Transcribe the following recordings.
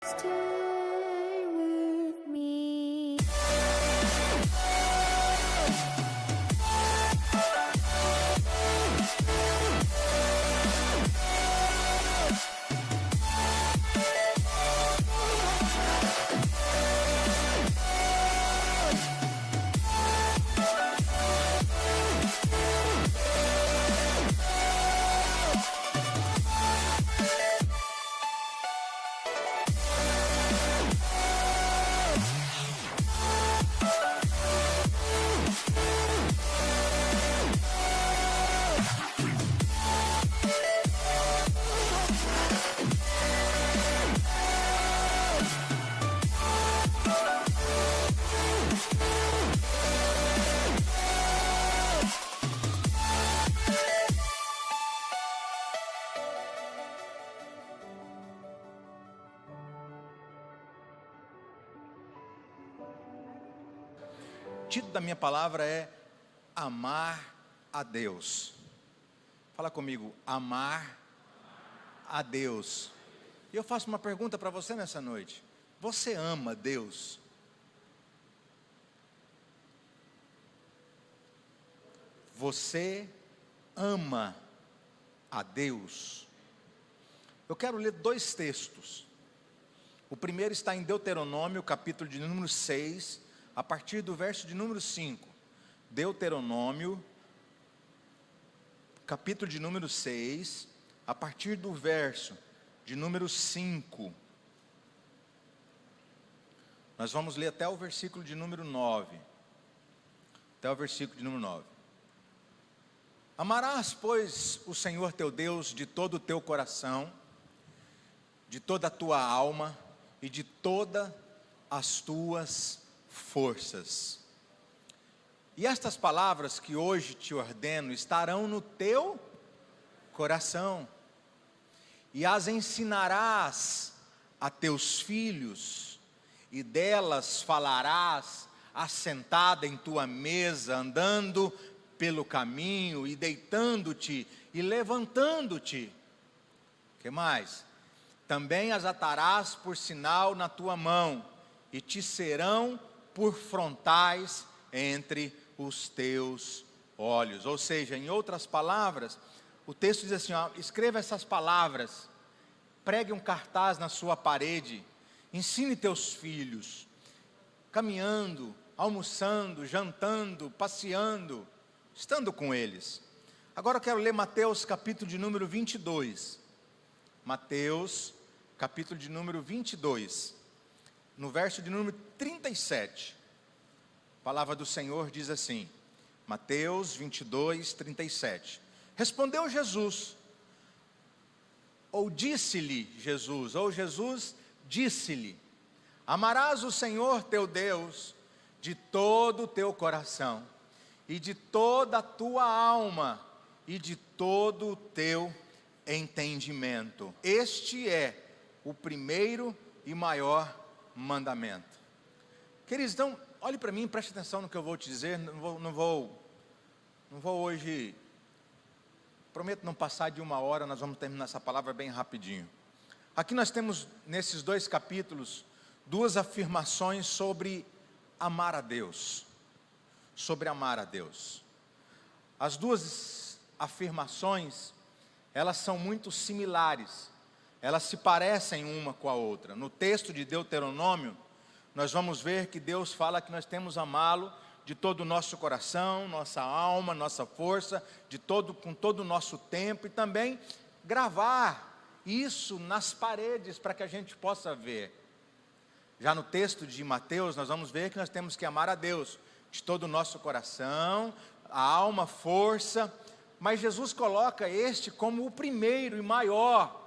Stay with me. O título da minha palavra é Amar a Deus. Fala comigo, amar a Deus. E eu faço uma pergunta para você nessa noite. Você ama Deus? Você ama a Deus? Eu quero ler dois textos. O primeiro está em Deuteronômio, capítulo de número 6, a partir do verso de número 5. Deuteronômio, capítulo de número 6, a partir do verso de número 5. Nós vamos ler até o versículo de número 9. Até o versículo de número 9. Amarás, pois, o Senhor teu Deus de todo o teu coração, de toda a tua alma e de todas as tuas forças. E estas palavras que hoje te ordeno estarão no teu coração, e as ensinarás a teus filhos, e delas falarás assentada em tua mesa, andando pelo caminho, e deitando-te e levantando-te. Que mais? Também as atarás por sinal na tua mão, e te serão por frontais entre os teus olhos. Ou seja, em outras palavras, o texto diz assim, ó, escreva essas palavras, pregue um cartaz na sua parede, ensine teus filhos, caminhando, almoçando, jantando, passeando, estando com eles. Agora eu quero ler Mateus capítulo de número 22. Mateus capítulo de número 22. No verso de número 37, a palavra do Senhor diz assim, Mateus 22, 37. Respondeu Jesus, ou disse-lhe Jesus, ou Jesus disse-lhe, amarás o Senhor teu Deus de todo o teu coração, e de toda a tua alma, e de todo o teu entendimento. Este é o primeiro e maior mandamento. Queridos, então, olhe para mim, preste atenção no que eu vou te dizer. Não vou hoje, prometo não passar de 1 hora, nós vamos terminar essa palavra bem rapidinho. Aqui nós temos, nesses dois capítulos, duas afirmações sobre amar a Deus. Sobre amar a Deus. As duas afirmações, elas são muito similares. Elas se parecem uma com a outra. No texto de Deuteronômio, nós vamos ver que Deus fala que nós temos amá-lo de todo o nosso coração, nossa alma, nossa força, com todo o nosso tempo, e também gravar isso nas paredes para que a gente possa ver. Já no texto de Mateus, nós vamos ver que nós temos que amar a Deus de todo o nosso coração, a alma, força, mas Jesus coloca este como o primeiro e maior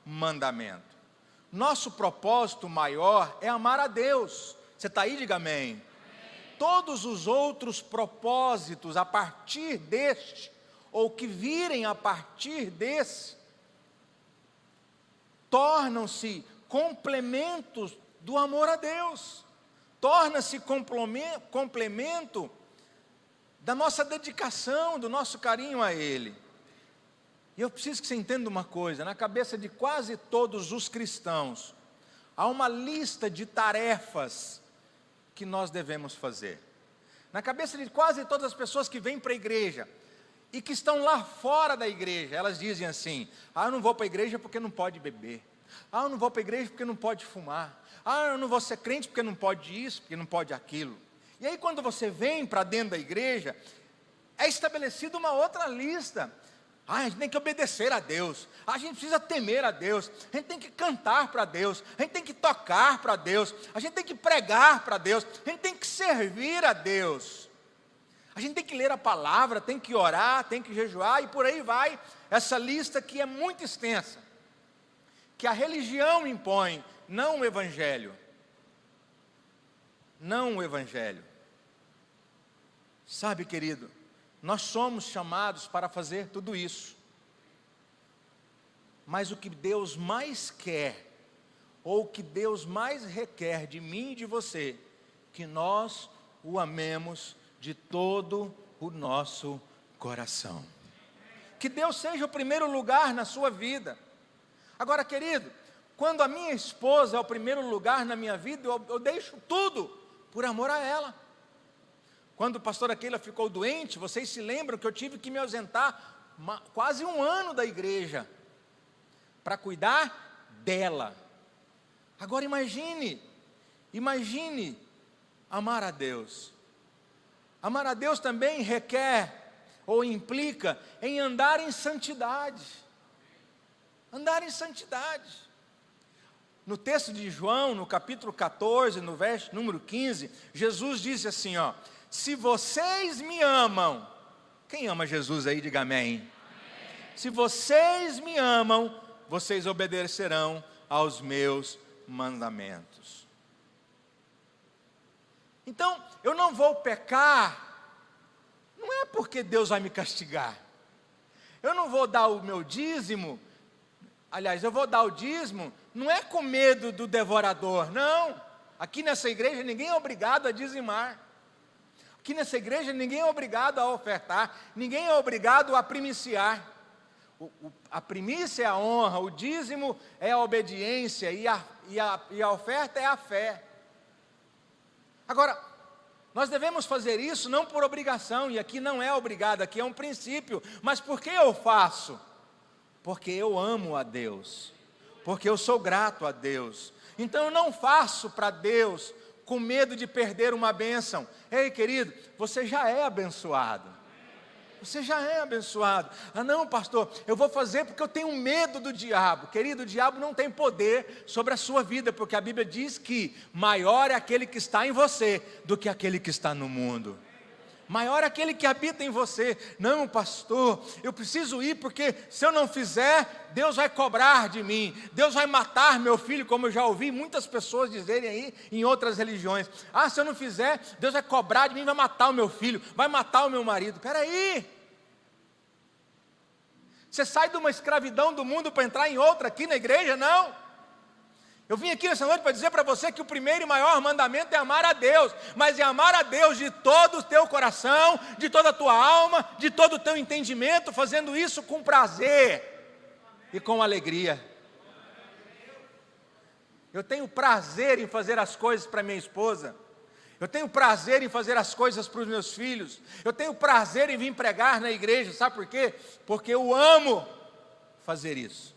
mandamento. Nosso propósito maior é amar a Deus. Você está aí? Diga amém. Todos os outros propósitos a partir deste, ou que virem a partir desse, tornam-se complementos do amor a Deus, torna-se complemento da nossa dedicação, do nosso carinho a Ele. E eu preciso que você entenda uma coisa, na cabeça de quase todos os cristãos, há uma lista de tarefas que nós devemos fazer. Na cabeça de quase todas as pessoas que vêm para a igreja e que estão lá fora da igreja, elas dizem assim: eu não vou para a igreja porque não pode beber. Eu não vou para a igreja porque não pode fumar. Eu não vou ser crente porque não pode isso, porque não pode aquilo. E aí quando você vem para dentro da igreja, é estabelecida uma outra lista. A gente tem que obedecer a Deus, a gente precisa temer a Deus, a gente tem que cantar para Deus, a gente tem que tocar para Deus, a gente tem que pregar para Deus, a gente tem que servir a Deus, a gente tem que ler a palavra, tem que orar, tem que jejuar, e por aí vai, essa lista que é muito extensa, que a religião impõe, não o Evangelho. Não o Evangelho. Sabe, querido, nós somos chamados para fazer tudo isso. Mas o que Deus mais quer, ou o que Deus mais requer de mim e de você, que nós o amemos de todo o nosso coração. Que Deus seja o primeiro lugar na sua vida. Agora, querido, quando a minha esposa é o primeiro lugar na minha vida, eu deixo tudo por amor a ela. Quando a pastora Keila ficou doente, vocês se lembram que eu tive que me ausentar quase um ano da igreja para cuidar dela. Agora imagine amar a Deus. Amar a Deus também requer ou implica em andar em santidade. Andar em santidade. No texto de João, no capítulo 14, no verso número 15, Jesus disse assim, se vocês me amam, quem ama Jesus aí, diga amém. Amém. Se vocês me amam, vocês obedecerão aos meus mandamentos. Então, eu não vou pecar, não é porque Deus vai me castigar. Eu não vou dar o meu dízimo, aliás, eu vou dar o dízimo, não é com medo do devorador, não. Aqui nessa igreja ninguém é obrigado a dizimar. Aqui nessa igreja ninguém é obrigado a ofertar, ninguém é obrigado a primiciar. A primícia é a honra, o dízimo é a obediência e a oferta é a fé. Agora, nós devemos fazer isso não por obrigação, e aqui não é obrigado, aqui é um princípio. Mas por que eu faço? Porque eu amo a Deus, porque eu sou grato a Deus. Então eu não faço para Deus com medo de perder uma bênção. Ei, querido, você já é abençoado. Você já é abençoado. Não, pastor, eu vou fazer porque eu tenho medo do diabo. Querido, o diabo não tem poder sobre a sua vida, porque a Bíblia diz que maior é aquele que está em você do que aquele que está no mundo. Maior é aquele que habita em você. Não, pastor, eu preciso ir porque se eu não fizer, Deus vai cobrar de mim. Deus vai matar meu filho, como eu já ouvi muitas pessoas dizerem aí em outras religiões. Se eu não fizer, Deus vai cobrar de mim, vai matar o meu filho, vai matar o meu marido. Espera aí. Você sai de uma escravidão do mundo para entrar em outra aqui na igreja? Não. Eu vim aqui nessa noite para dizer para você que o primeiro e maior mandamento é amar a Deus, mas é amar a Deus de todo o teu coração, de toda a tua alma, de todo o teu entendimento, fazendo isso com prazer e com alegria. Eu tenho prazer em fazer as coisas para minha esposa, eu tenho prazer em fazer as coisas para os meus filhos, eu tenho prazer em vir pregar na igreja, sabe por quê? Porque eu amo fazer isso.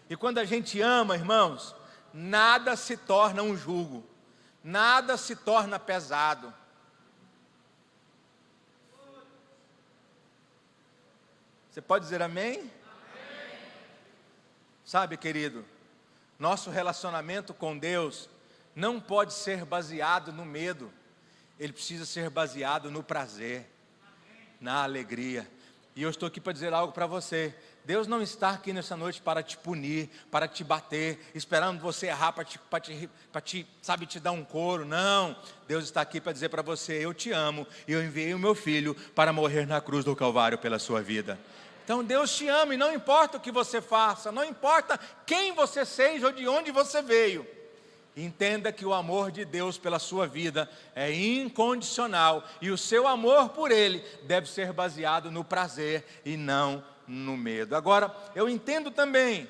E quando a gente ama, irmãos, nada se torna um jugo, nada se torna pesado. Você pode dizer amém? Amém. Sabe, querido, nosso relacionamento com Deus não pode ser baseado no medo, ele precisa ser baseado no prazer, na alegria. E eu estou aqui para dizer algo para você. Deus não está aqui nessa noite para te punir, para te bater, esperando você errar para te dar um couro. Não, Deus está aqui para dizer para você, eu te amo e eu enviei o meu filho para morrer na cruz do Calvário pela sua vida. Então Deus te ama e não importa o que você faça, não importa quem você seja ou de onde você veio. Entenda que o amor de Deus pela sua vida é incondicional e o seu amor por Ele deve ser baseado no prazer e não no medo. Agora, eu entendo também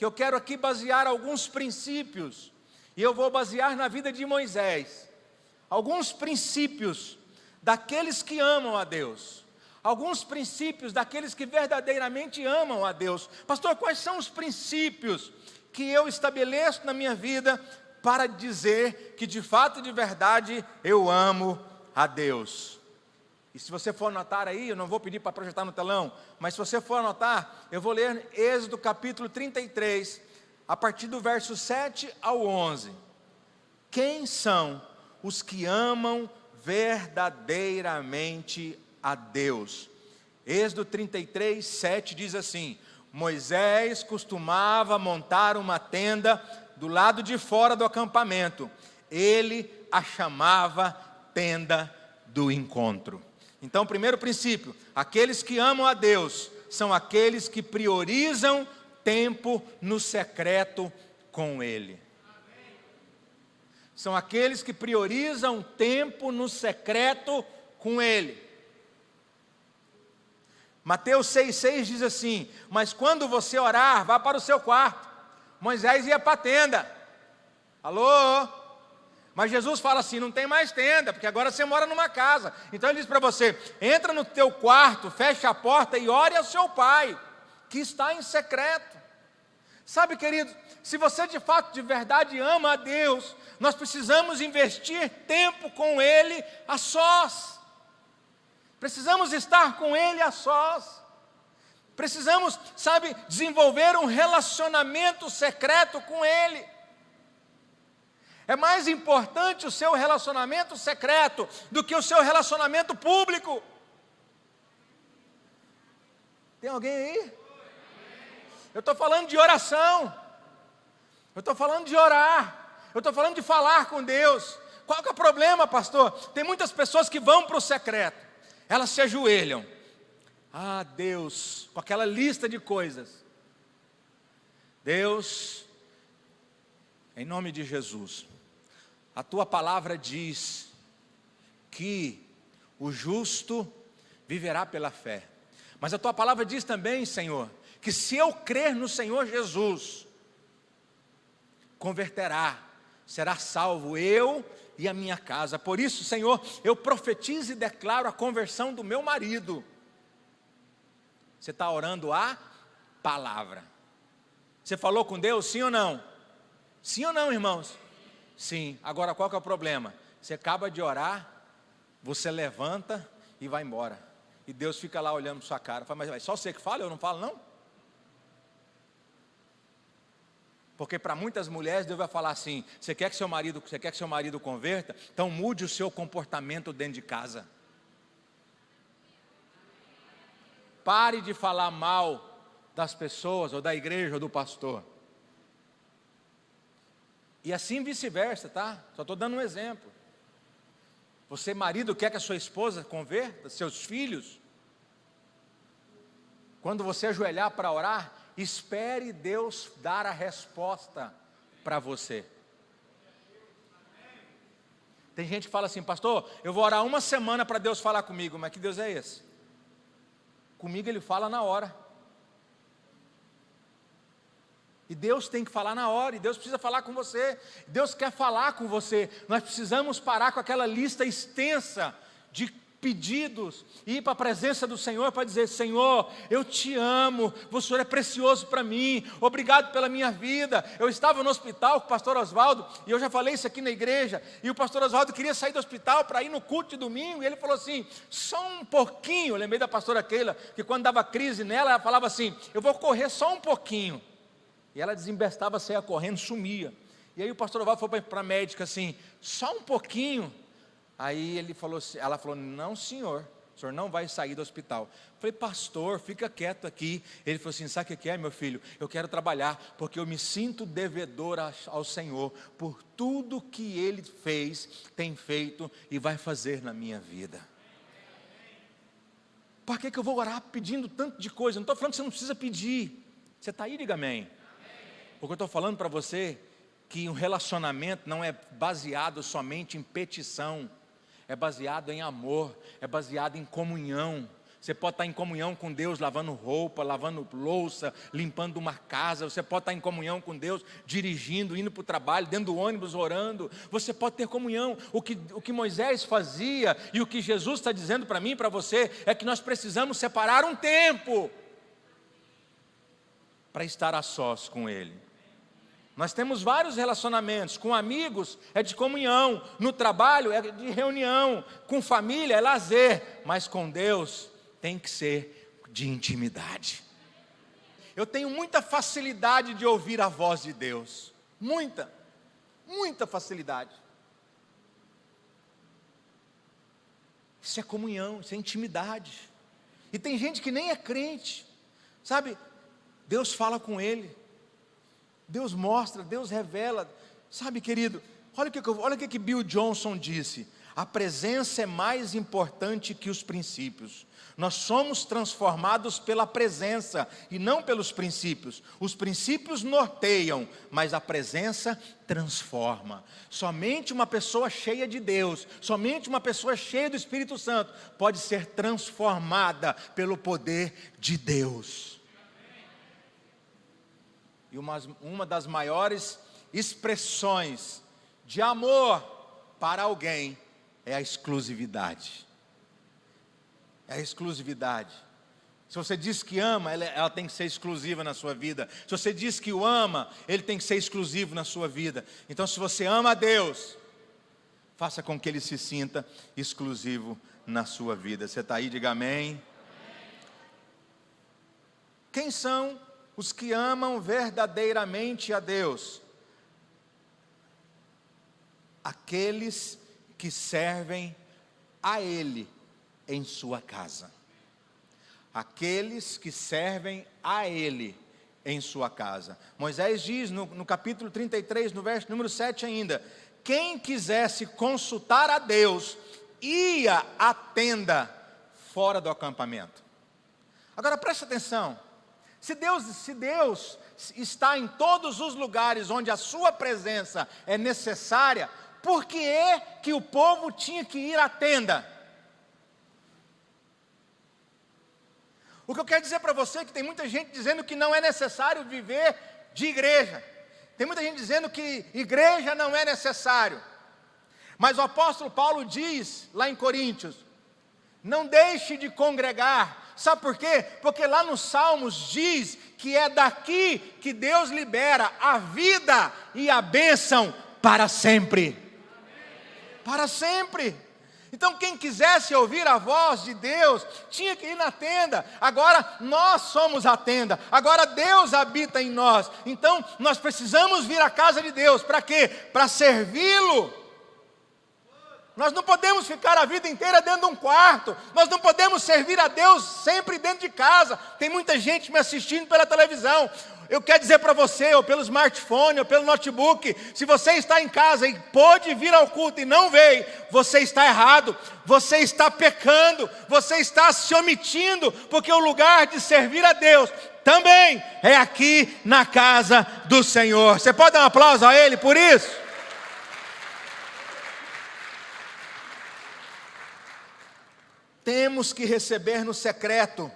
que eu quero aqui basear alguns princípios, e eu vou basear na vida de Moisés, alguns princípios daqueles que amam a Deus, alguns princípios daqueles que verdadeiramente amam a Deus. Pastor, quais são os princípios que eu estabeleço na minha vida para dizer que de fato e de verdade eu amo a Deus? E se você for anotar aí, eu não vou pedir para projetar no telão, mas se você for anotar, eu vou ler Êxodo capítulo 33, a partir do verso 7 ao 11. Quem são os que amam verdadeiramente a Deus? Êxodo 33, 7 diz assim: Moisés costumava montar uma tenda do lado de fora do acampamento. Ele a chamava tenda do encontro. Então, primeiro princípio, aqueles que amam a Deus são aqueles que priorizam tempo no secreto com Ele. São aqueles que priorizam tempo no secreto com Ele. Mateus 6,6 diz assim: mas quando você orar, vá para o seu quarto. Moisés ia para a tenda. Alô? Mas Jesus fala assim: não tem mais tenda, porque agora você mora numa casa. Então ele diz para você: entra no teu quarto, fecha a porta e ore ao seu pai, que está em secreto. Sabe, querido, se você de fato, de verdade ama a Deus, nós precisamos investir tempo com Ele a sós. Precisamos estar com Ele a sós. Precisamos, sabe, desenvolver um relacionamento secreto com Ele. É mais importante o seu relacionamento secreto do que o seu relacionamento público. Tem alguém aí? Eu estou falando de oração. Eu estou falando de orar. Eu estou falando de falar com Deus. Qual que é o problema, pastor? Tem muitas pessoas que vão para o secreto. Elas se ajoelham. Ah, Deus, com aquela lista de coisas. Deus, em nome de Jesus, a tua palavra diz que o justo viverá pela fé. Mas a tua palavra diz também, Senhor, que se eu crer no Senhor Jesus, converterá, será salvo eu e a minha casa. Por isso, Senhor, eu profetizo e declaro a conversão do meu marido. Você está orando a palavra. Você falou com Deus, sim ou não? Sim ou não, irmãos? Sim. Agora qual que é o problema? Você acaba de orar, você levanta e vai embora. E Deus fica lá olhando para sua cara. Fala, mas só você que fala, eu não falo não? Porque para muitas mulheres Deus vai falar assim: você quer que seu marido converta? Então mude o seu comportamento dentro de casa. Pare de falar mal das pessoas, ou da igreja, ou do pastor. E assim vice-versa, tá? Só estou dando um exemplo. Você, marido, quer que a sua esposa converta, seus filhos? Quando você ajoelhar para orar, espere Deus dar a resposta para você. Tem gente que fala assim: pastor, eu vou orar uma semana para Deus falar comigo. Mas que Deus é esse? Comigo Ele fala na hora. E Deus tem que falar na hora, e Deus precisa falar com você. Deus quer falar com você. Nós precisamos parar com aquela lista extensa de pedidos e ir para a presença do Senhor para dizer: Senhor, eu te amo, o Senhor é precioso para mim, obrigado pela minha vida. Eu estava no hospital com o pastor Oswaldo, e eu já falei isso aqui na igreja, e o pastor Oswaldo queria sair do hospital para ir no culto de domingo, e ele falou assim: só um pouquinho. Eu lembrei da pastora Keila, que quando dava crise nela, ela falava assim: eu vou correr só um pouquinho. E ela desembestava, saía correndo, sumia. E aí o pastor Oswaldo foi para a médica assim: só um pouquinho. Aí ela falou: não, senhor, o senhor não vai sair do hospital. Eu falei: pastor, fica quieto aqui. Ele falou assim: sabe o que é, meu filho? Eu quero trabalhar, porque eu me sinto devedor ao Senhor, por tudo que Ele fez, tem feito e vai fazer na minha vida. Para que eu vou orar pedindo tanto de coisa? Não estou falando que você não precisa pedir. Você está aí, diga amém. Porque eu estou falando para você que um relacionamento não é baseado somente em petição, é baseado em amor, é baseado em comunhão. Você pode estar em comunhão com Deus, lavando roupa, lavando louça, limpando uma casa. Você pode estar em comunhão com Deus, dirigindo, indo para o trabalho, dentro do ônibus, orando. Você pode ter comunhão. O que Moisés fazia e o que Jesus está dizendo para mim e para você é que nós precisamos separar um tempo para estar a sós com Ele. Nós temos vários relacionamentos, com amigos é de comunhão, no trabalho é de reunião, com família é lazer, mas com Deus tem que ser de intimidade. Eu tenho muita facilidade de ouvir a voz de Deus, muita facilidade. Isso é comunhão, isso é intimidade. E tem gente que nem é crente, sabe? Deus fala com ele, Deus mostra, Deus revela. Sabe, querido, olha o que Bill Johnson disse: a presença é mais importante que os princípios. Nós somos transformados pela presença e não pelos princípios. Os princípios norteiam, mas a presença transforma. Somente uma pessoa cheia de Deus, somente uma pessoa cheia do Espírito Santo pode ser transformada pelo poder de Deus. E uma das maiores expressões de amor para alguém é a exclusividade. É a exclusividade. Se você diz que ama, ela tem que ser exclusiva na sua vida. Se você diz que o ama, ele tem que ser exclusivo na sua vida. Então, se você ama a Deus, faça com que Ele se sinta exclusivo na sua vida. Você está aí, diga amém. Quem são os que amam verdadeiramente a Deus? Aqueles que servem a Ele em sua casa. Aqueles que servem a Ele em sua casa. Moisés diz no capítulo 33, no verso número 7 ainda: quem quisesse consultar a Deus, ia à tenda fora do acampamento. Agora preste atenção, se Deus está em todos os lugares onde a sua presença é necessária, por que é que o povo tinha que ir à tenda? O que eu quero dizer para você é que tem muita gente dizendo que não é necessário viver de igreja. Tem muita gente dizendo que igreja não é necessário. Mas o apóstolo Paulo diz lá em Coríntios: não deixe de congregar. Sabe por quê? Porque lá nos Salmos diz que é daqui que Deus libera a vida e a bênção para sempre. Para sempre. Então quem quisesse ouvir a voz de Deus, tinha que ir na tenda. Agora nós somos a tenda, agora Deus habita em nós. Então nós precisamos vir à casa de Deus, para quê? Para servi-lo. Nós não podemos ficar a vida inteira dentro de um quarto. Nós não podemos servir a Deus sempre dentro de casa. Tem muita gente me assistindo pela televisão. Eu quero dizer para você, ou pelo smartphone, ou pelo notebook, se você está em casa e pode vir ao culto e não veio, você está errado, você está pecando, você está se omitindo, porque o lugar de servir a Deus também é aqui na casa do Senhor. Você pode dar um aplauso a Ele por isso? Temos que receber no secreto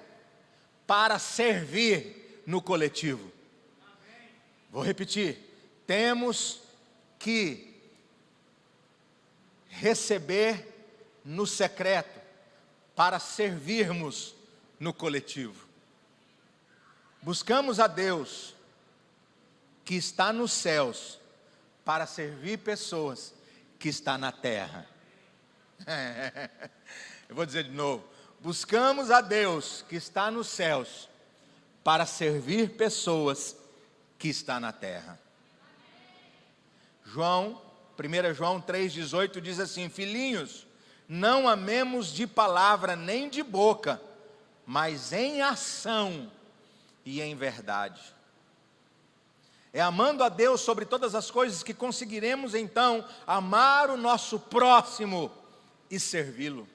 para servir no coletivo. Vou repetir, temos que receber no secreto para servirmos no coletivo. Buscamos a Deus que está nos céus para servir pessoas que estão na terra. Eu vou dizer de novo, buscamos a Deus que está nos céus para servir pessoas que está na terra. 1 João 3,18 diz assim: filhinhos, não amemos de palavra nem de boca, mas em ação e em verdade. É amando a Deus sobre todas as coisas que conseguiremos então amar o nosso próximo e servi-lo.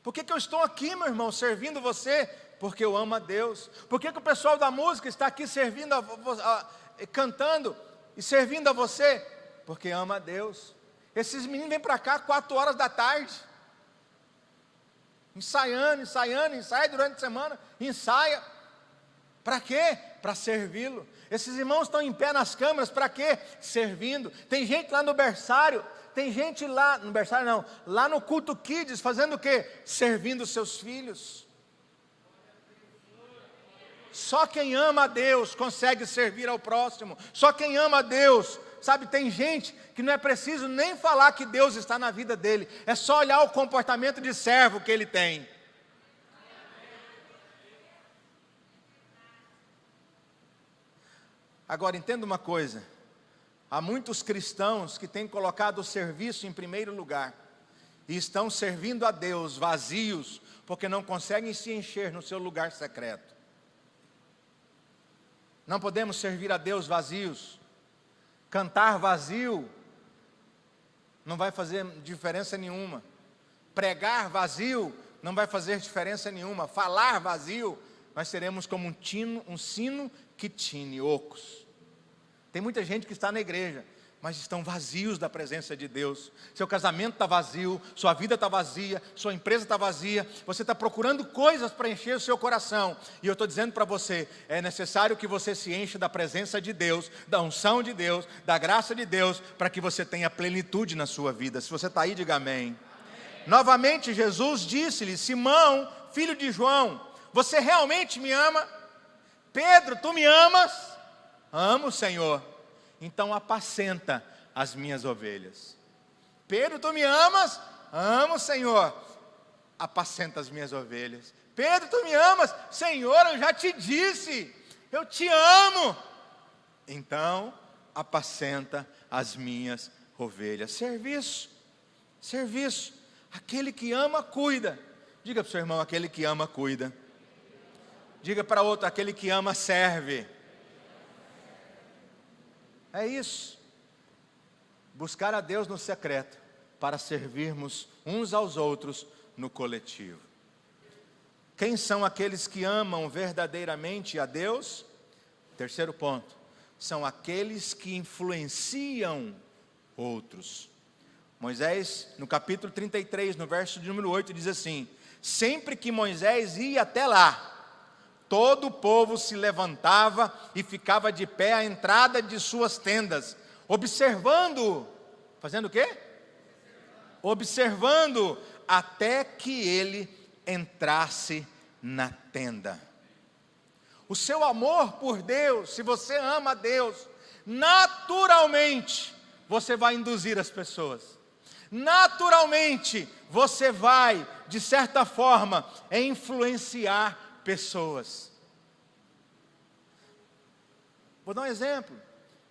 Por que eu estou aqui, meu irmão, servindo você? Porque eu amo a Deus. Por que o pessoal da música está aqui servindo, cantando e servindo a você? Porque ama a Deus. Esses meninos vêm para cá 4 horas da tarde. ensaia durante a semana, ensaia. Para quê? Para servi-lo. Esses irmãos estão em pé nas câmeras, para quê? Servindo. Tem gente lá no berçário, tem gente lá, no berçário não, lá no culto Kids, fazendo o quê? Servindo os seus filhos. Só quem ama a Deus consegue servir ao próximo. Só quem ama a Deus, sabe, tem gente que não é preciso nem falar que Deus está na vida dele. É só olhar o comportamento de servo que ele tem. Agora, entenda uma coisa. Há muitos cristãos que têm colocado o serviço em primeiro lugar. E estão servindo a Deus vazios, porque não conseguem se encher no seu lugar secreto. Não podemos servir a Deus vazios. Cantar vazio não vai fazer diferença nenhuma. Pregar vazio não vai fazer diferença nenhuma. Falar vazio, nós seremos como um sino que tine ocos. Tem muita gente que está na igreja, mas estão vazios da presença de Deus. Seu casamento está vazio, sua vida está vazia, sua empresa está vazia, você está procurando coisas para encher o seu coração. E eu estou dizendo para você, é necessário que você se encha da presença de Deus, da unção de Deus, da graça de Deus, para que você tenha plenitude na sua vida. Se você está aí, diga amém. Novamente Jesus disse-lhe: Simão, filho de João, você realmente me ama? Pedro, tu me amas? Amo, Senhor. Então apacenta as minhas ovelhas. Pedro, tu me amas? Amo, Senhor. Apacenta as minhas ovelhas. Pedro, tu me amas? Senhor, eu já te disse, eu te amo. Então apacenta as minhas ovelhas. Serviço, serviço. Aquele que ama, cuida. Diga para o seu irmão: aquele que ama, cuida. Diga para outro: aquele que ama, serve. É isso. Buscar a Deus no secreto, para servirmos uns aos outros no coletivo. Quem são aqueles que amam verdadeiramente a Deus? Terceiro ponto: são aqueles que influenciam outros. Moisés, no capítulo 33, no verso de número 8, diz assim: sempre que Moisés ia até lá, todo o povo se levantava e ficava de pé à entrada de suas tendas, observando, fazendo o quê? Observando, até que ele entrasse na tenda. O seu amor por Deus, se você ama a Deus, naturalmente, você vai induzir as pessoas. Naturalmente, você vai, de certa forma, influenciar pessoas. Vou dar um exemplo.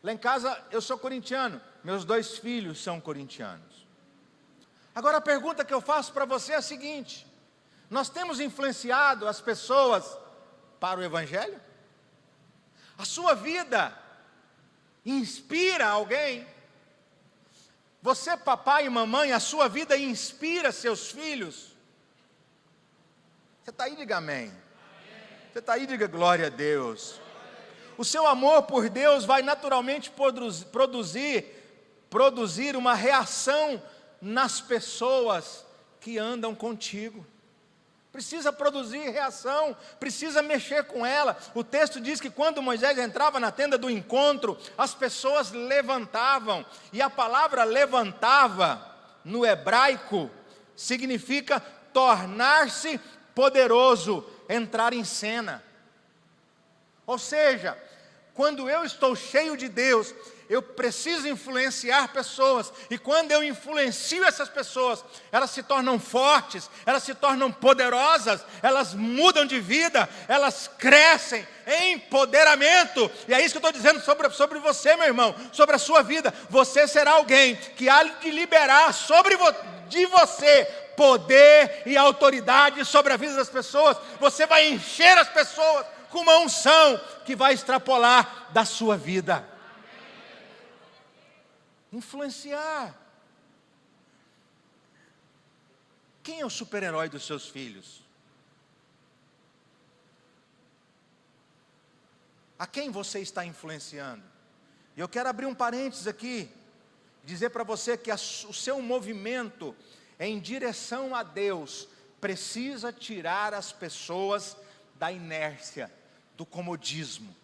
Lá em casa eu sou corintiano, meus 2 filhos são corintianos. Agora a pergunta que eu faço para você é a seguinte: nós temos influenciado as pessoas para o Evangelho? A sua vida inspira alguém? Você, papai e mamãe, a sua vida inspira seus filhos? Você está aí, diga amém. Você está aí, diga glória a Deus. O seu amor por Deus vai naturalmente produzir uma reação nas pessoas que andam contigo. Precisa produzir reação, precisa mexer com ela. O texto diz que quando Moisés entrava na tenda do encontro, as pessoas levantavam. E a palavra levantava, no hebraico, significa tornar-se poderoso, entrar em cena. Ou seja, quando eu estou cheio de Deus, eu preciso influenciar pessoas, e quando eu influencio essas pessoas, elas se tornam fortes, elas se tornam poderosas, elas mudam de vida, elas crescem em empoderamento. E é isso que eu estou dizendo sobre você, meu irmão, sobre a sua vida. Você será alguém que há de liberar de você poder e autoridade sobre a vida das pessoas. Você vai encher as pessoas com uma unção que vai extrapolar da sua vida. Influenciar. Quem é o super-herói dos seus filhos? A quem você está influenciando? E eu quero abrir um parênteses aqui, dizer para você que o seu movimento em direção a Deus precisa tirar as pessoas da inércia, do comodismo.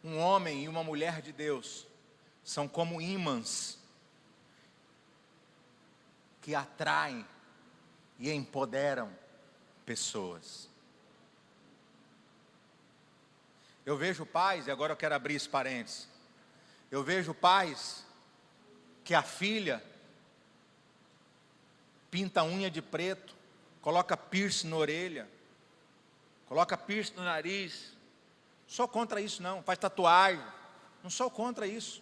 Um homem e uma mulher de Deus são como ímãs que atraem e empoderam pessoas. Eu vejo pais, e agora eu quero abrir esse parênteses. Eu vejo pais que a filha pinta a unha de preto, coloca piercing na orelha, coloca piercing no nariz. Não sou contra isso não, faz tatuagem, não sou contra isso.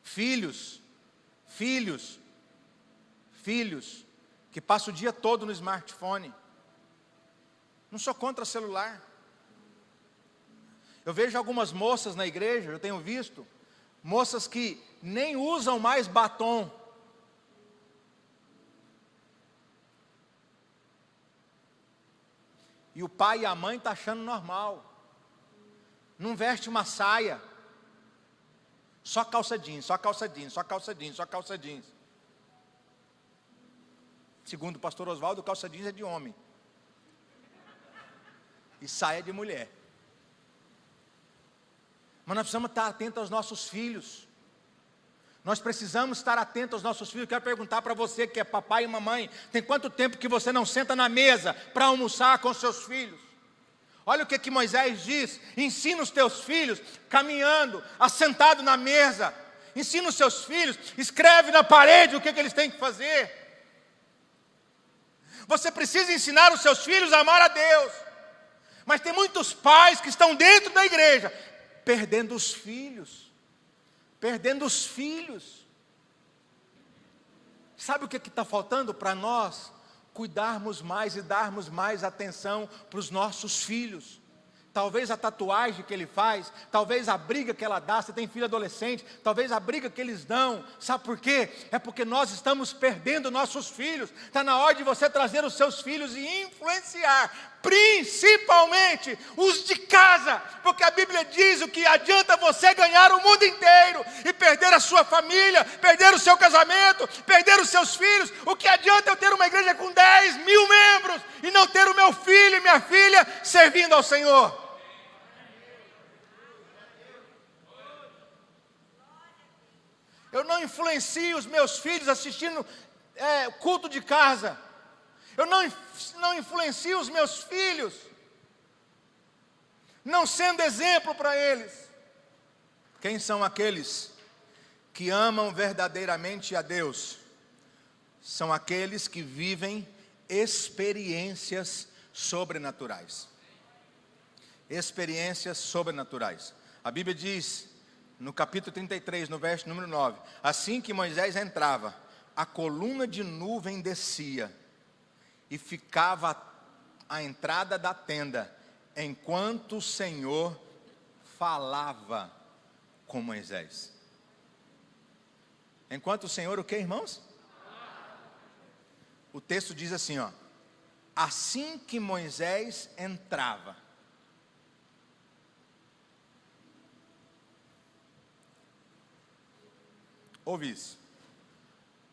Filhos que passam o dia todo no smartphone, não sou contra celular. Eu vejo algumas moças na igreja, eu tenho visto, moças que nem usam mais batom. E o pai e a mãe estão achando normal. Não veste uma saia, só calça jeans, só calça jeans, só calça jeans, só calça jeans. Segundo o pastor Oswaldo, calça jeans é de homem e saia de mulher. Mas nós precisamos estar atentos aos nossos filhos. Nós precisamos estar atentos aos nossos filhos. Eu quero perguntar para você que é papai e mamãe, tem quanto tempo que você não senta na mesa para almoçar com seus filhos? Olha o que Moisés diz: ensina os teus filhos caminhando, assentado na mesa. Ensina os seus filhos, escreve na parede o que eles têm que fazer. Você precisa ensinar os seus filhos a amar a Deus. Mas tem muitos pais que estão dentro da igreja, perdendo os filhos. Sabe o que está faltando para nós? Cuidarmos mais e darmos mais atenção para os nossos filhos. Talvez a tatuagem que ele faz, talvez a briga que ela dá, você tem filho adolescente, talvez a briga que eles dão, sabe por quê? É porque nós estamos perdendo nossos filhos. Está na hora de você trazer os seus filhos e influenciar, principalmente os de casa, porque a Bíblia diz: o que adianta você ganhar o mundo inteiro e perder a sua família, perder o seu casamento, perder os seus filhos? O que adianta eu ter uma igreja com 10.000 membros e não ter o meu filho e minha filha servindo ao Senhor? Eu não influencio os meus filhos assistindo culto de casa. Eu não influencio os meus filhos não sendo exemplo para eles. Quem são aqueles que amam verdadeiramente a Deus? São aqueles que vivem experiências sobrenaturais. Experiências sobrenaturais. A Bíblia diz, no capítulo 33, no verso número 9: assim que Moisés entrava, a coluna de nuvem descia e ficava à entrada da tenda, enquanto o Senhor falava com Moisés. Enquanto o Senhor o que, irmãos? O texto diz assim, ó: assim que Moisés entrava. Ouve isso.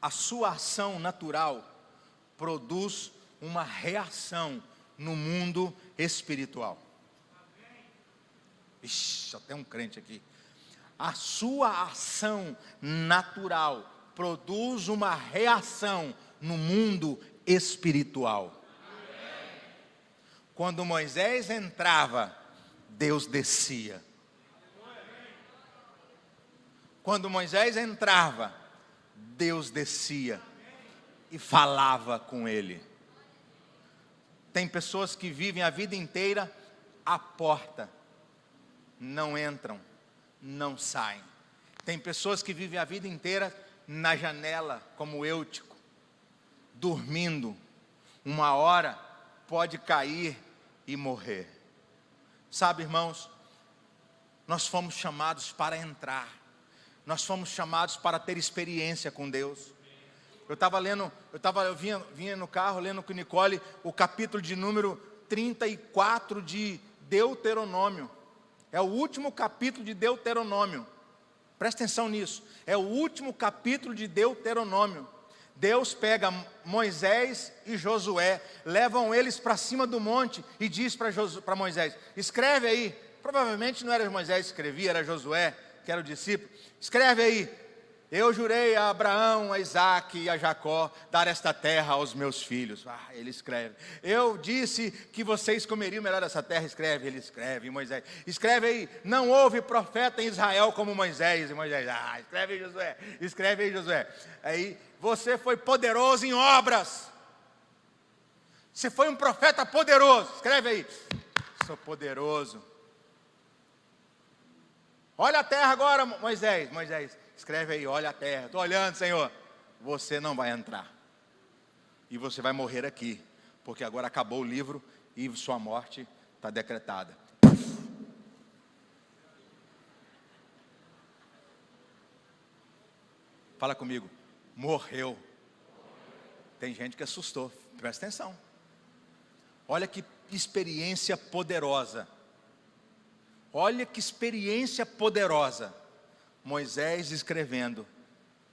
A sua ação natural produz uma reação no mundo espiritual. Ixi, só tem um crente aqui. A sua ação natural produz uma reação no mundo espiritual. Quando Moisés entrava, Deus descia. Quando Moisés entrava, Deus descia e falava com ele. Tem pessoas que vivem a vida inteira à porta, não entram, não saem. Tem pessoas que vivem a vida inteira na janela, como Eutico, dormindo. Uma hora pode cair e morrer. Sabe, irmãos, nós fomos chamados para entrar. Nós fomos chamados para ter experiência com Deus. Eu vinha no carro lendo com Nicole o capítulo de número 34 de Deuteronômio. É o último capítulo de Deuteronômio. Presta atenção nisso. É o último capítulo de Deuteronômio. Deus pega Moisés e Josué, levam eles para cima do monte e diz para Moisés: escreve aí. Provavelmente não era Moisés que escrevia, era Josué, que era o discípulo. Escreve aí: eu jurei a Abraão, a Isaque e a Jacó dar esta terra aos meus filhos. Ele escreve. Eu disse que vocês comeriam melhor dessa terra. Escreve, ele escreve. Moisés, escreve aí: não houve profeta em Israel como Moisés. E Moisés, escreve aí, Josué. Escreve aí, Josué. Aí, você foi poderoso em obras. Você foi um profeta poderoso. Escreve aí: sou poderoso. Olha a terra agora, Moisés. Moisés, escreve aí: olha a terra. Estou olhando, Senhor. Você não vai entrar. E você vai morrer aqui. Porque agora acabou o livro e sua morte está decretada. Fala comigo. Morreu. Tem gente que assustou. Presta atenção. Olha que experiência poderosa. Olha que experiência poderosa. Moisés escrevendo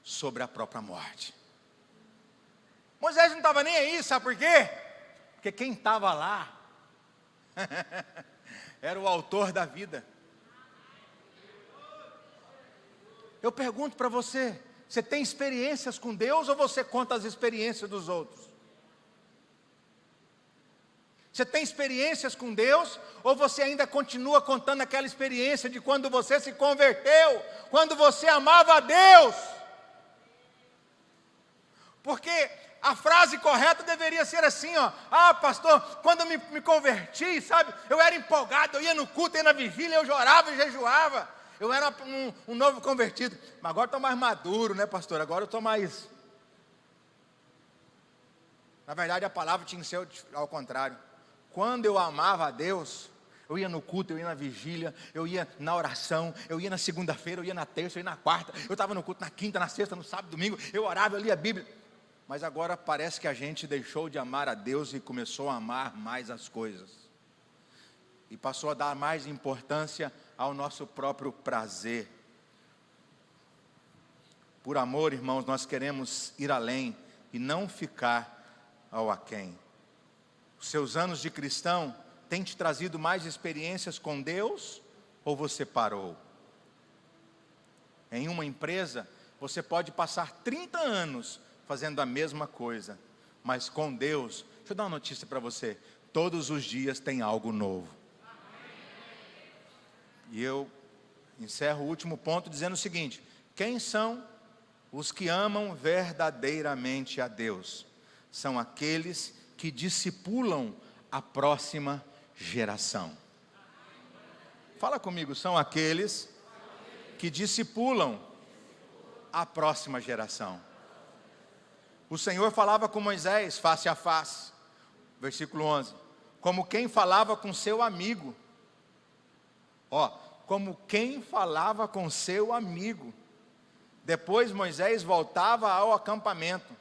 sobre a própria morte. Moisés não estava nem aí, sabe por quê? Porque quem estava lá era o autor da vida. Eu pergunto para você: você tem experiências com Deus ou você conta as experiências dos outros? Você tem experiências com Deus ou você ainda continua contando aquela experiência de quando você se converteu, quando você amava a Deus? Porque a frase correta deveria ser assim, pastor, quando eu me converti, sabe, eu era empolgado, eu ia no culto, ia na vigília, eu chorava e jejuava, eu era um novo convertido. Mas agora estou mais maduro, né, pastor? Agora eu estou mais... Na verdade, a palavra tinha que ser ao contrário. Quando eu amava a Deus, eu ia no culto, eu ia na vigília, eu ia na oração, eu ia na segunda-feira, eu ia na terça, eu ia na quarta, eu estava no culto na quinta, na sexta, no sábado, domingo, eu orava, eu lia a Bíblia. Mas agora parece que a gente deixou de amar a Deus e começou a amar mais as coisas. E passou a dar mais importância ao nosso próprio prazer. Por amor, irmãos, nós queremos ir além e não ficar ao aquém. Os seus anos de cristão têm te trazido mais experiências com Deus ou você parou? Em uma empresa, você pode passar 30 anos fazendo a mesma coisa, mas com Deus, deixa eu dar uma notícia para você: todos os dias tem algo novo. E eu encerro o último ponto dizendo o seguinte: quem são os que amam verdadeiramente a Deus? São aqueles que discipulam a próxima geração. Fala comigo: são aqueles que discipulam a próxima geração. O Senhor falava com Moisés face a face, versículo 11, como quem falava com seu amigo. Como quem falava com seu amigo. Depois Moisés voltava ao acampamento,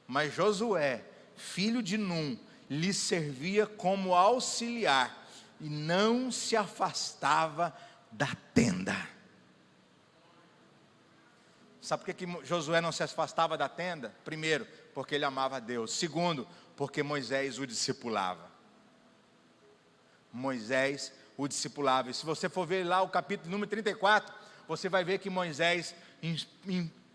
mas Josué, filho de Num, lhe servia como auxiliar e não se afastava da tenda. Sabe por que Josué não se afastava da tenda? Primeiro, porque ele amava a Deus. Segundo, porque Moisés o discipulava. Moisés o discipulava. E se você for ver lá o capítulo número 34, você vai ver que Moisés,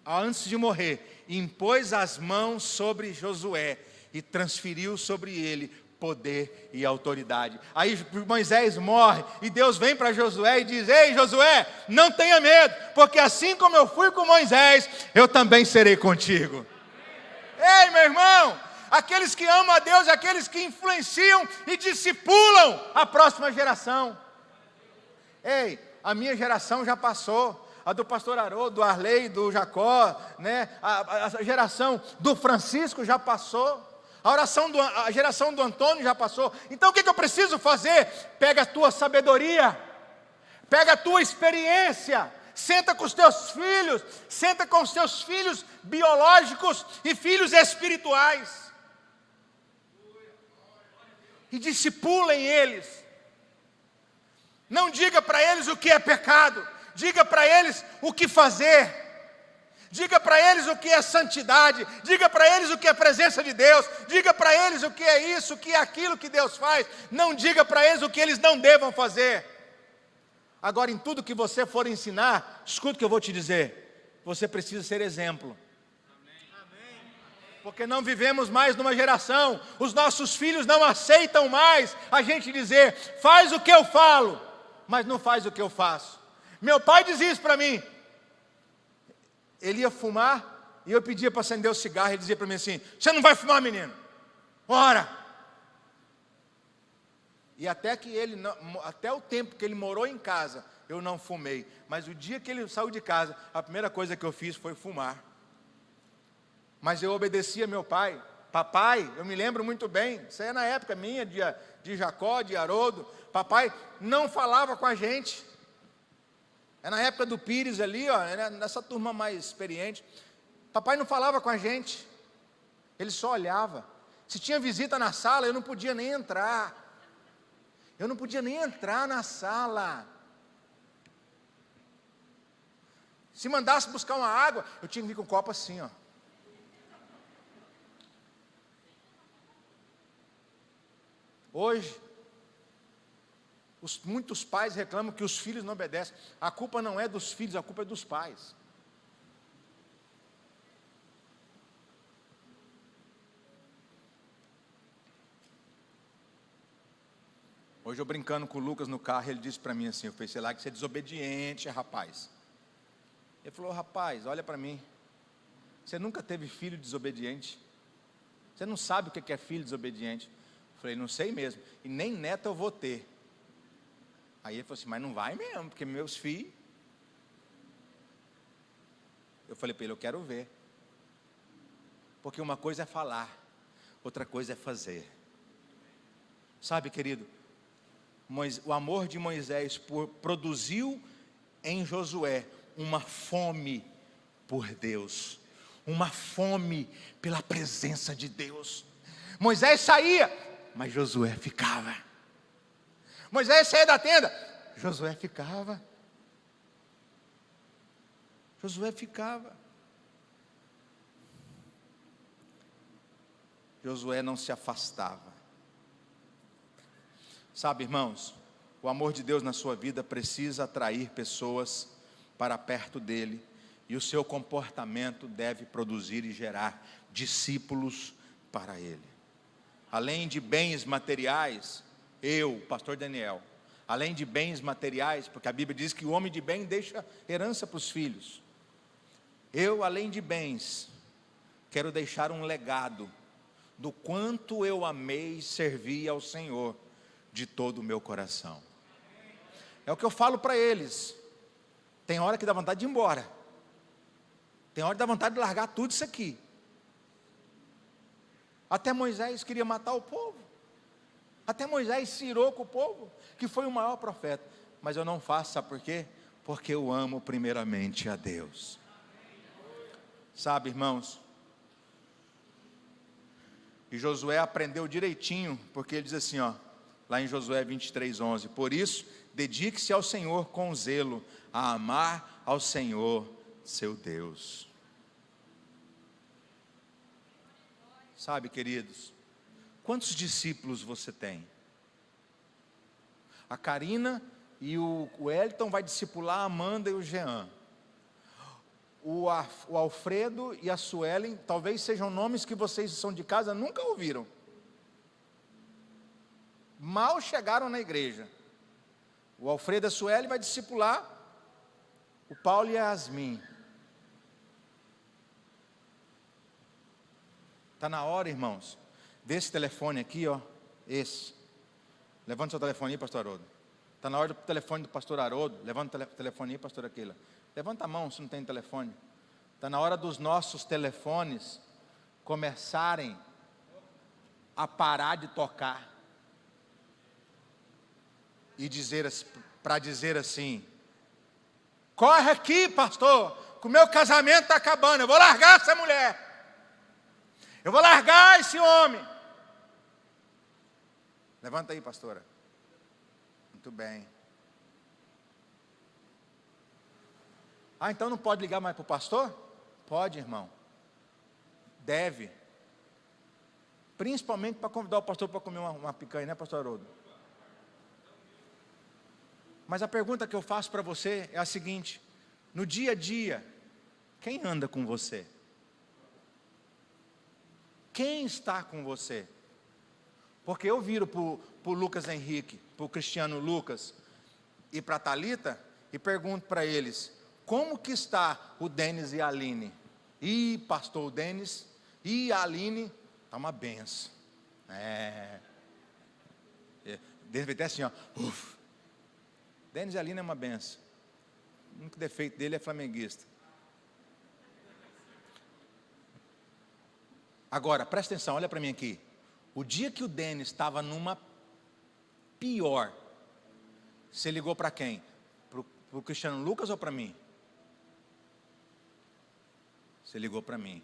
antes de morrer, impôs as mãos sobre Josué e transferiu sobre ele poder e autoridade. Aí Moisés morre e Deus vem para Josué e diz: ei Josué, não tenha medo, porque assim como eu fui com Moisés, eu também serei contigo. Ei meu irmão, aqueles que amam a Deus, aqueles que influenciam e discipulam a próxima geração. Ei, a minha geração já passou, a do pastor Haroldo, do Arley, do Jacó, né? A geração do Francisco já passou. A geração do Antônio já passou. Então o que eu preciso fazer? Pega a tua sabedoria, pega a tua experiência, senta com os teus filhos, senta com os teus filhos biológicos e filhos espirituais, e discipulem eles. Não diga para eles o que é pecado. Diga para eles o que fazer. Diga para eles o que é santidade. Diga para eles o que é presença de Deus. Diga para eles o que é isso, o que é aquilo que Deus faz. Não diga para eles o que eles não devam fazer. Agora, em tudo que você for ensinar, escuta o que eu vou te dizer. Você precisa ser exemplo. Porque não vivemos mais numa geração, os nossos filhos não aceitam mais a gente dizer, faz o que eu falo, mas não faz o que eu faço. Meu pai dizia isso para mim. Ele ia fumar e eu pedia para acender o cigarro, ele dizia para mim assim, você não vai fumar, menino? Ora! E até o tempo que ele morou em casa, eu não fumei. Mas o dia que ele saiu de casa, a primeira coisa que eu fiz foi fumar. Mas eu obedecia meu pai. Papai, eu me lembro muito bem, isso aí é na época minha, de Jacó, de Haroldo. Papai não falava com a gente. É na época do Pires ali, ó, nessa turma mais experiente. Papai não falava com a gente. Ele só olhava. Se tinha visita na sala, eu não podia nem entrar. Eu não podia nem entrar na sala. Se mandasse buscar uma água, eu tinha que vir com o copo assim, ó. Hoje, muitos pais reclamam que os filhos não obedecem. A culpa não é dos filhos, a culpa é dos pais. Hoje eu brincando com o Lucas no carro, ele disse para mim assim, eu falei, sei lá que você é desobediente, rapaz. Ele falou, rapaz, olha para mim, você nunca teve filho desobediente? Você não sabe o que é filho desobediente? Eu falei, não sei mesmo, e nem neto eu vou ter. Aí ele falou assim, mas não vai mesmo, porque meus filhos... Eu falei para ele, eu quero ver. Porque uma coisa é falar, outra coisa é fazer. Sabe, querido, o amor de Moisés produziu em Josué uma fome por Deus, uma fome pela presença de Deus. Moisés saía, mas Josué ficava. Moisés saía da tenda, Josué ficava. Josué ficava. Josué não se afastava. Sabe, irmãos, o amor de Deus na sua vida precisa atrair pessoas para perto dele, e o seu comportamento deve produzir e gerar discípulos para ele. Além de bens materiais, pastor Daniel, além de bens materiais, porque a Bíblia diz que o homem de bem deixa herança para os filhos. Além de bens, quero deixar um legado do quanto eu amei servir ao Senhor de todo o meu coração. É o que eu falo para eles. Tem hora que dá vontade de ir embora. Tem hora que dá vontade de largar tudo isso aqui. Até Moisés queria matar o povo. Até Moisés se irou com o povo, que foi o maior profeta. Mas eu não faço, sabe por quê? Porque eu amo primeiramente a Deus. Sabe, irmãos? E Josué aprendeu direitinho, porque ele diz assim, ó, lá em Josué 23:11, por isso, dedique-se ao Senhor com zelo, a amar ao Senhor, seu Deus. Sabe, queridos, quantos discípulos você tem? A Karina e o Wellington vai discipular a Amanda e o Jean. O Alfredo e a Suelen, talvez sejam nomes que vocês são de casa, nunca ouviram. Mal chegaram na igreja. O Alfredo e a Suelen vai discipular o Paulo e a Yasmin. Está na hora, irmãos, desse telefone aqui, ó, esse. Levanta seu telefone aí, pastor Haroldo. Está na hora do telefone do pastor Haroldo. Levanta o telefone aí, pastor Aquila. Levanta a mão se não tem telefone. Está na hora dos nossos telefones começarem a parar de tocar. E para dizer assim, corre aqui, pastor, que o meu casamento está acabando, eu vou largar essa mulher. Eu vou largar esse homem. Levanta aí, pastora. Muito bem. Ah, então não pode ligar mais para o pastor? Pode, irmão. Deve. Principalmente para convidar o pastor para comer uma picanha, né, pastor Haroldo? Mas a pergunta que eu faço para você é a seguinte: no dia a dia, quem anda com você? Quem está com você? Porque eu viro para o Lucas Henrique, para o Cristiano Lucas e para a Thalita e pergunto para eles: como que está o Denis e a Aline? E pastor, o Denis e a Aline está uma benção. Denis vai ter assim, ó. Denis e a Aline é uma benção. O único defeito dele é flamenguista. Agora, presta atenção, olha para mim aqui. O dia que o Denis estava numa pior, você ligou para quem? Para o Cristiano Lucas ou para mim? Você ligou para mim.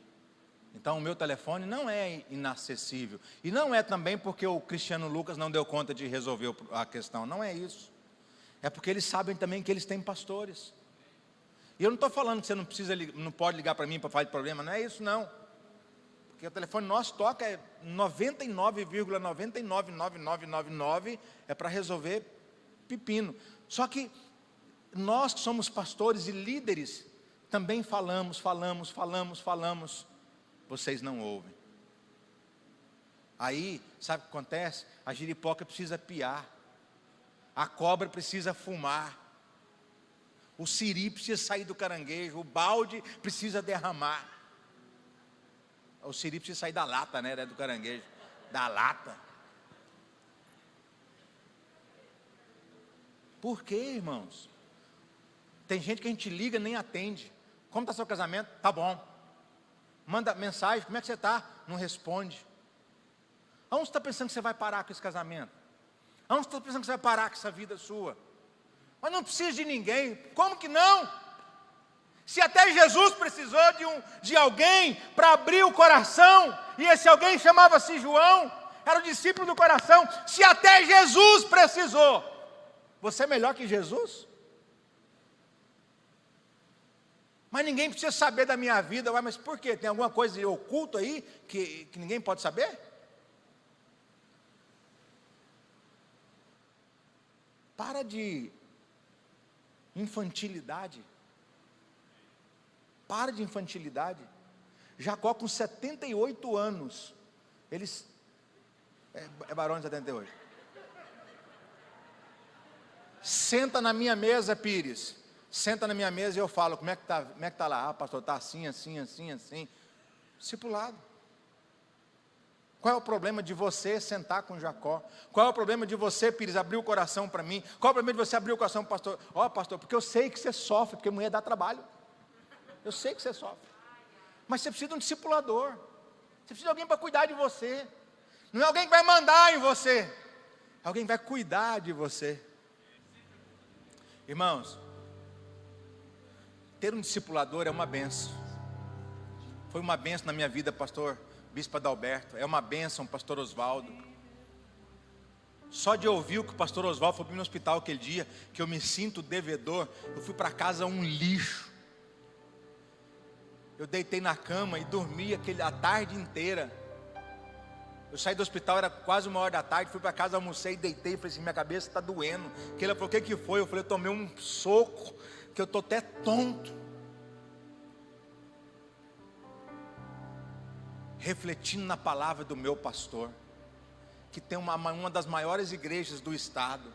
Então o meu telefone não é inacessível. E não é também porque o Cristiano Lucas não deu conta de resolver a questão. Não é isso. É porque eles sabem também que eles têm pastores. E eu não estou falando que você não pode ligar para mim para falar de problema. Não é isso não. Porque o telefone nosso toca é 99,999999 é para resolver pepino. Só que nós que somos pastores e líderes também falamos. Vocês não ouvem. Aí, sabe o que acontece? A giripoca precisa piar. A cobra precisa fumar. O siri precisa sair do caranguejo. O balde precisa derramar. O siri precisa sair da lata, né? Do caranguejo. Da lata. Por quê, irmãos? Tem gente que a gente liga e nem atende. Como está seu casamento? Tá bom. Manda mensagem, como é que você está? Não responde. Aonde você está pensando que você vai parar com esse casamento? Aonde você está pensando que você vai parar com essa vida sua? Mas não precisa de ninguém. Como que não? Se até Jesus precisou de alguém para abrir o coração, e esse alguém chamava-se João, era o discípulo do coração. Se até Jesus precisou, você é melhor que Jesus? Mas ninguém precisa saber da minha vida. Mas por quê? Tem alguma coisa oculta aí que ninguém pode saber? Para de infantilidade. Para de infantilidade. Jacó com 78 anos. Eles... É barão de 78. Senta na minha mesa, Pires. Senta na minha mesa e eu falo, como é que tá lá? Ah, pastor, está assim. Discipulado. Qual é o problema de você sentar com Jacó? Qual é o problema de você, Pires, abrir o coração para mim? Qual é o problema de você abrir o coração para o pastor? Ó, pastor, porque eu sei que você sofre, porque mulher dá trabalho. Eu sei que você sofre. Mas você precisa de um discipulador. Você precisa de alguém para cuidar de você. Não é alguém que vai mandar em você. É alguém que vai cuidar de você. Irmãos, ter um discipulador é uma benção. Foi uma benção na minha vida, pastor Bispo Adalberto. É uma benção, pastor Oswaldo. Só de ouvir o que o pastor Oswaldo foi para mim no hospital aquele dia, que eu me sinto devedor, eu fui para casa um lixo. Eu deitei na cama e dormi a tarde inteira. Eu saí do hospital, era quase 1h da tarde, fui para casa, almocei, deitei e falei assim, minha cabeça está doendo. Que ela falou, o que foi? Eu falei, eu tomei um soco, que eu estou até tonto. Refletindo na palavra do meu pastor, que tem uma das maiores igrejas do estado,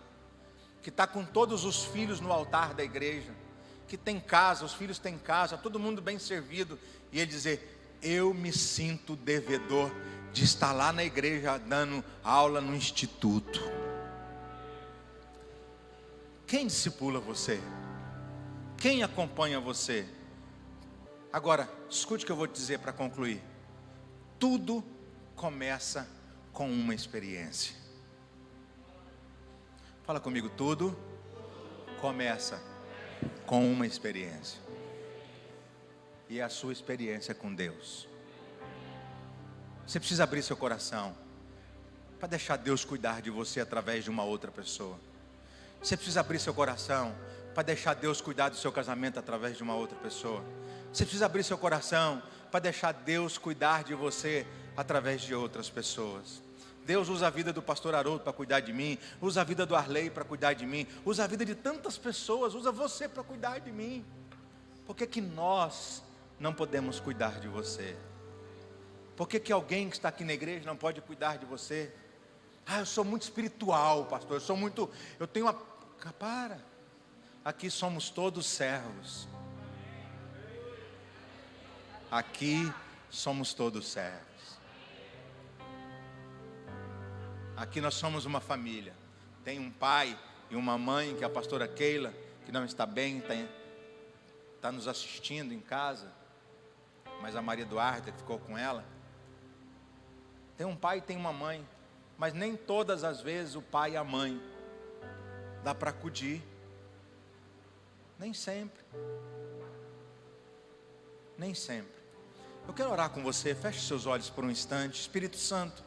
que está com todos os filhos no altar da igreja, que tem casa, os filhos têm casa, todo mundo bem servido, e ele dizer, eu me sinto devedor de estar lá na igreja dando aula no instituto. Quem discipula você? Quem acompanha você? Agora, escute o que eu vou te dizer para concluir. Tudo começa com uma experiência. Fala comigo, tudo começa com uma experiência. E é a sua experiência com Deus. Você precisa abrir seu coração para deixar Deus cuidar de você através de uma outra pessoa. Você precisa abrir seu coração para deixar Deus cuidar do seu casamento através de uma outra pessoa. Você precisa abrir seu coração para deixar Deus cuidar de você através de outras pessoas. Deus usa a vida do pastor Haroldo para cuidar de mim, usa a vida do Arley para cuidar de mim, usa a vida de tantas pessoas, usa você para cuidar de mim. Por que que nós não podemos cuidar de você? Por que que alguém que está aqui na igreja não pode cuidar de você? Ah, eu sou muito espiritual, pastor, eu tenho uma... Para, aqui somos todos servos. Aqui somos todos servos. Aqui nós somos uma família. Tem um pai e uma mãe, que é a pastora Keila, que não está bem, está nos assistindo em casa, mas a Maria Eduarda que ficou com ela. Tem um pai e tem uma mãe, mas nem todas as vezes o pai e a mãe dá para acudir. Nem sempre. Nem sempre. Eu quero orar com você, feche seus olhos por um instante. Espírito Santo,